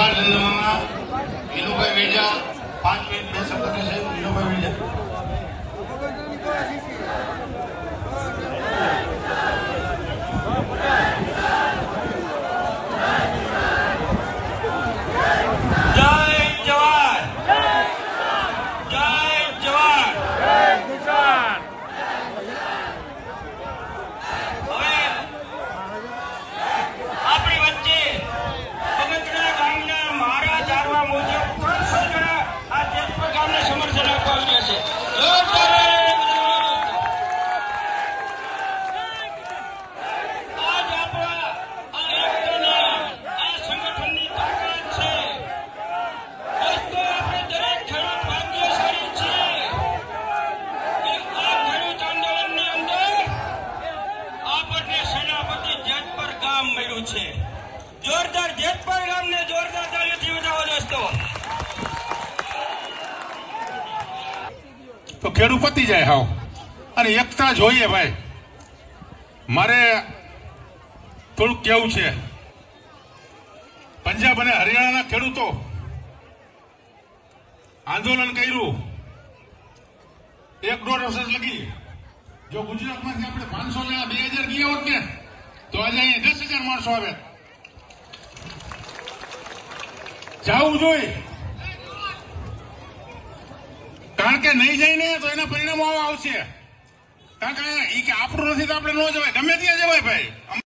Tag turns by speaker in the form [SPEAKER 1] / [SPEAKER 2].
[SPEAKER 1] આભાર ધન્યવાદ વિનુભાઈ વેજા 5 મિનિટ બે શબ્દ કહેશે વિનુભાઈ વેજા જોરદાર જેતપર ગામને જોરદાર તાળીઓથી વધાવો દોસ્તો.
[SPEAKER 2] તો ખેડૂત પતી જાય હાવ અને એકતા જોઈએ ભાઈ. મારે થોડુંક કેવું છે, પંજાબ અને હરિયાણાના ખેડૂતો આંદોલન કર્યું 1-1.5 વર્ષ લગી. જો ગુજરાતમાંથી આપણે 500 લેવા 2000 ગયા હોત ને તો આજે અહીંયા 10,000 માણસો આવે. જવું જોઈએ, કારણ કે નહીં જઈને તો એના પરિણામો આવશે. કારણ કે આપણું નથી તો આપણે ન જવાય, ગમે ત્યાં જવાય ભાઈ.